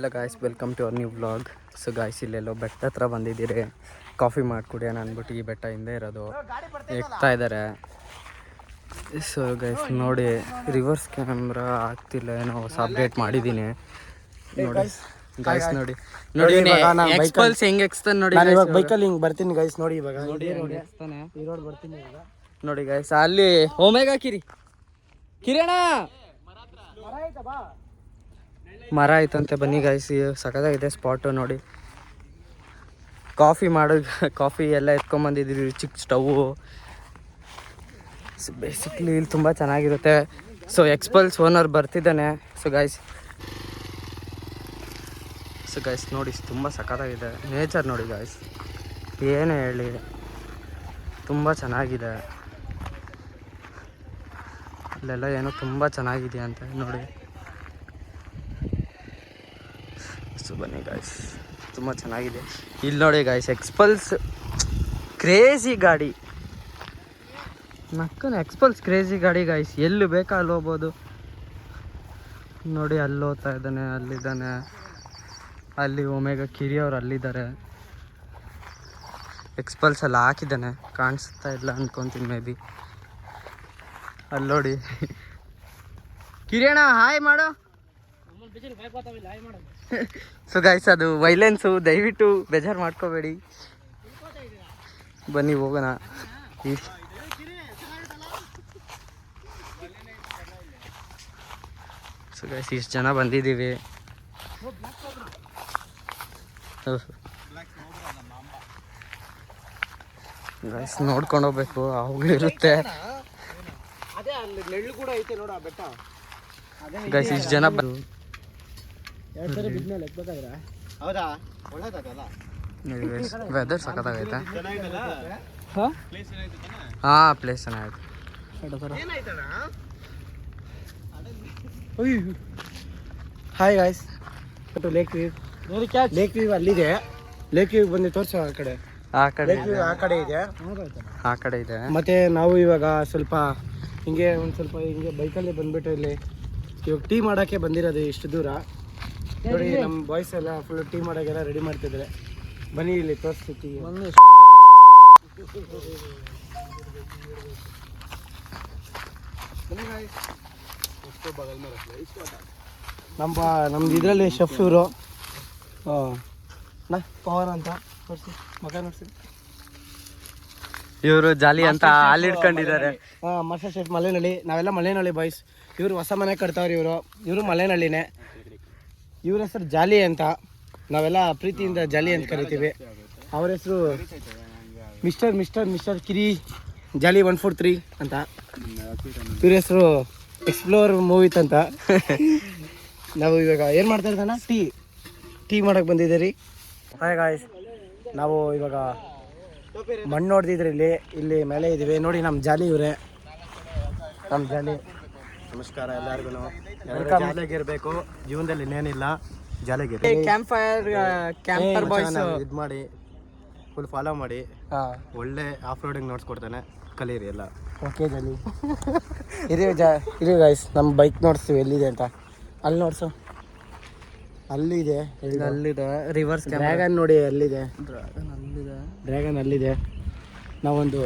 Hello guys, welcome to our new vlog. So guys, ಇಲ್ಲೆಲ್ಲೋ ಬೆಟ್ಟ ಹತ್ರ ಬಂದಿದ್ದೀರಿ. ಕಾಫಿ ಮಾಡಿಕೊಡಿಯೋಣ ಅಂದ್ಬಿಟ್ಟು ಈ ಬೆಟ್ಟ ಹಿಂದೆ ಇರೋದು ಎಕ್ತಾ ಇದ್ದಾರೆ. ಸೊ ಗೈಸ್ ನೋಡಿ, ರಿವರ್ಸ್ ಕ್ಯಾಮ್ರಾ ಆಗ್ತಿಲ್ಲ, ಏನೋ ಹೊಸ ಅಪ್ಡೇಟ್ ಮಾಡಿದ್ದೀನಿ ನೋಡಿ. ಗಾಯ್ಸ್ ನೋಡಿ ಎಕ್ಸ್ಪಲ್ಸ್ ಹೆಂಗೆ ಎಕ್ಸ್ತಾನೆ ನೋಡಿ. ನಾನು ಇವಾಗ ಬೈಕಲ್ಲಿ ಹಿಂಗೆ ಬರ್ತೀನಿ ಗೈಸ್, ನೋಡಿ ಇವಾಗ ನೋಡಿ ಎಕ್ಸ್ತಾನೆ ಈ ರೋಡ್ ಬರ್ತೀನಿ ಇವಾಗ ನೋಡಿ ಗೈಸ್. ಅಲ್ಲಿ ಓಮೇಗಾ ಕಿರಣ ಮರ ಐತಂತೆ. ಬನ್ನಿ ಗೈಸ್, ಸಖತ್ತಾಗಿದೆ ಸ್ಪಾಟು ನೋಡಿ. ಕಾಫಿ ಎಲ್ಲ ಎತ್ಕೊಂಬಂದಿದ್ದೀವಿ, ಚಿಕ್ಕ ಸ್ಟವ್ವು. ಸೊ ಬೇಸಿಕ್ಲಿ ಇಲ್ಲಿ ತುಂಬ ಚೆನ್ನಾಗಿರುತ್ತೆ. ಸೊ ಎಕ್ಸ್ಪಲ್ಸ್ ಓನರ್ ಬರ್ತಿದ್ದಾನೆ. ಸೊ ಗೈಸ್ ನೋಡಿ, ತುಂಬ ಸಖತ್ತಾಗಿದೆ ನೇಚರ್ ನೋಡಿ ಗೈಸ್, ಏನೇ ಹೇಳಿ ತುಂಬ ಚೆನ್ನಾಗಿದೆ. ಅಲ್ಲೆಲ್ಲ ಏನೋ ತುಂಬ ಚೆನ್ನಾಗಿದೆ ಅಂತ ನೋಡಿ. ಸೊ ಬನ್ನಿ ಗಾಯ್ಸ್, ತುಂಬ ಚೆನ್ನಾಗಿದೆ. ಇಲ್ಲಿ ನೋಡಿ ಗಾಯ್ಸ್, ಎಕ್ಸ್ಪಲ್ಸ್ ಕ್ರೇಜಿ ಗಾಡಿ. ಎಕ್ಸ್ಪಲ್ಸ್ ಕ್ರೇಜಿ ಗಾಡಿ ಗಾಯ್ಸ್, ಎಲ್ಲಿ ಬೇಕಾ ಅಲ್ಲಿ ಹೋಗ್ಬೋದು ನೋಡಿ. ಅಲ್ಲಿ ಹೋಗ್ತಾ ಇದ್ದಾನೆ, ಅಲ್ಲಿದ್ದಾನೆ, ಅಲ್ಲಿ ಒಮೆಗಾ ಕಿರಿಯವ್ರು ಅಲ್ಲಿದ್ದಾರೆ. ಎಕ್ಸ್ಪಲ್ಸ್ ಅಲ್ಲಿ ಹಾಕಿದ್ದಾನೆ, ಕಾಣಿಸ್ತಾ ಇಲ್ಲ ಅನ್ಕೊತೀನಿ ಮೇ ಬಿ. ಅಲ್ಲಿ ನೋಡಿ ಕಿರಿಯಣ್ಣ ಹಾಯ್ ಮಾಡು. ಸೊ ಗೈಸ್, ಅದು ವೈಲೆನ್ಸು, ದಯವಿಟ್ಟು ಬೇಜಾರು ಮಾಡ್ಕೋಬೇಡಿ. ಬನ್ನಿ ಹೋಗೋಣ. ಸೊ ಗೈಸ್, ಇಷ್ಟು ಜನ ಬಂದಿದ್ದೀವಿ. ಗೈಸ್ ನೋಡ್ಕೊಂಡು ಹೋಗ್ಬೇಕು, ಅವುಗಳಿರುತ್ತೆ ಗೈಸ್. ಇಷ್ಟು ಜನ ಬಂದು ವೆದರ್ ಸಖತ್ತಾಗೈತೆ. ಹಾಂ, ಪ್ಲೇಸ್ ಚೆನ್ನಾಗೈತೆ. ಹಾಯ್ ಗಾಯ್ಸ್, ಲೇಕ್ ವ್ಯೂ ಅಲ್ಲಿದೆ. ಲೇಕ್ ವ್ಯೂ ಬಂದು ತೋರಿಸೋ ಆ ಕಡೆ ಇದೆ. ಮತ್ತೆ ನಾವು ಇವಾಗ ಸ್ವಲ್ಪ ಹಿಂಗೆ ಬೈಕಲ್ಲೇ ಬಂದ್ಬಿಟ್ಟು ಇಲ್ಲಿ ಇವಾಗ ಟೀ ಮಾಡೋಕ್ಕೆ ಬಂದಿರೋದು ಇಷ್ಟು ದೂರ ನೋಡಿ. ನಮ್ಮ ಬಾಯ್ಸ್ ಎಲ್ಲ ಫುಲ್ ಟೀ ಮಾಡೋಕ್ಕೆಲ್ಲ ರೆಡಿ ಮಾಡ್ತಿದ್ದಾರೆ. ಬನ್ನಿ ಇಲ್ಲಿ ತೋರಿಸ್ತೀವಿ. ನಮ್ದು ಇದರಲ್ಲಿ ಶೆಫ್ ಇವರು ಪವನ್ ಅಂತ ತೋರಿಸಿ, ಮಗ ನೋಡ್ಸಿ. ಇವರು ಜಾಲಿ ಅಂತ ಹಾಲು ಹಿಡ್ಕೊಂಡಿದ್ದಾರೆ. Master chef Malenalli. ನಾವೆಲ್ಲ ಮಲೆನಳ್ಳಿ ಬಾಯ್ಸ್. ಇವರು ಹೊಸ ಮನೆ ಕಟ್ತಾವ್ರಿ. ಇವರು ಮಲೆನಳ್ಳಿನೇ. ಇವ್ರ ಹೆಸರು ಜಾಲಿ ಅಂತ, ನಾವೆಲ್ಲ ಪ್ರೀತಿಯಿಂದ ಜಾಲಿ ಅಂತ ಕರಿತೀವಿ. ಅವ್ರ ಹೆಸರು ಮಿಸ್ಟರ್ ಕಿರಿ ಜಾಲಿ 143 ಅಂತ. ಇವ್ರ ಹೆಸರು ಎಕ್ಸ್ಪ್ಲೋರ್ ಮೂವಿತ್ ಅಂತ. ನಾವು ಇವಾಗ ಏನು ಮಾಡ್ತಾ ಇದ್ದಾನ, ಟೀ ಮಾಡೋಕೆ ಬಂದಿದ್ದೀರಿ. ಹಾಯ್ ಗಾಯ್ಸ್, ನಾವು ಇವಾಗ ಮಣ್ಣು ನೋಡ್ದಿದ್ರಿ. ಇಲ್ಲಿ ಮೇಲೆ ಇದ್ದೀವಿ ನೋಡಿ. ನಮ್ಮ ಜಾಲಿ ಇವರೇ, ನಮ್ಮ ಜಾಲಿ. ನಮಸ್ಕಾರ ಎಲ್ಲರಿಗೂ. ಜಾಲಿಯಾಗಿರ್ಬೇಕು ಜೀವನದಲ್ಲಿ, ಇನ್ನೇನಿಲ್ಲ. ಜಾಲಿಯಾಗಿರಿ. ಕ್ಯಾಂಪರ್ ಬಾಯ್ಸ್ ಇದು ಮಾಡಿ ಫುಲ್ ಫಾಲೋ ಮಾಡಿ. ಒಳ್ಳೆ ಆಫ್ ರೋಡಿಂಗ್ ನೋಡ್ಸ್ಕೊಡ್ತಾನೆ, ಕಲೀರಿ ಎಲ್ಲ. ಓಕೆ ಜಾಲಿ. ಇರಿ ಗಾಯ್ಸ್, ನಮ್ಮ ಬೈಕ್ ನೋಡಿಸ್ತೀವಿ ಎಲ್ಲಿದೆ ಅಂತ. ಅಲ್ಲಿ ನೋಡ್ಸು, ಅಲ್ಲಿದೆ. ರಿವರ್ಸ್ ಡ್ರ್ಯಾಗನ್ ನೋಡಿ, ಅಲ್ಲಿದೆ ಡ್ರ್ಯಾಗನ್ ಅಲ್ಲಿದೆ. ನಾವೊಂದು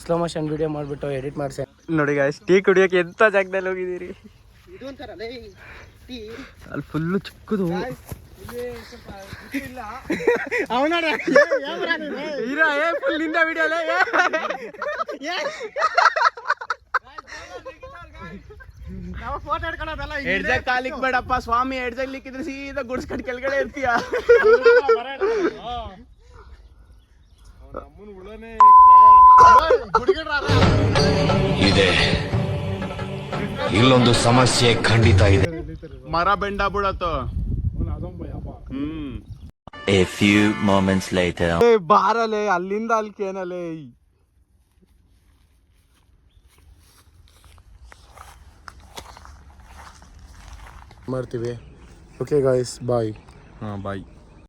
ಸ್ಲೋ ಮೋಷನ್ ವಿಡಿಯೋ ಮಾಡಿಬಿಟ್ಟು ಎಡಿಟ್ ಮಾಡಿಸಿ ನೋಡಿ ಗಾಯ್ಸ್. ಟೀ ಕುಡಿಯೋಕೆ ಎಂಥ ಜಾಗದಲ್ಲಿ ಹೋಗಿದ್ದೀರಿ. ಅಲ್ಲಿ ಫುಲ್ಲು ಚಿಕ್ಕದು. ಫುಲ್ ನಿಂದ ವಿಡಿಯೋಲೆ ಎಡ್ಜಾಗ ಕಾಲಿಕ್ ಬೇಡಪ್ಪ ಸ್ವಾಮಿ. ಎಡ್ಜಾಗ ಲಿಕ್ಕಿದ್ರೆ ಸೀದಾ ಗುಡ್ಸ್ಕಟ್ ಕೆಳಗಡೆ ಇರ್ತೀಯ. ಇದೆ, ಇಲ್ಲೊಂದು ಸಮಸ್ಯೆ ಖಂಡಿತ ಇದೆ. ಮರ ಬೆಂಡ ಬಿಡತ್ತು. A few moments later. ಬಾರಲೆ ಅಲ್ಲಿಂದ ಅಲ್ಕೇನಲೆ. ಮಾಡ್ತೀವಿ. ಓಕೆ ಗಾಯ್ಸ್, ಬಾಯ್. ಬಾಯ್.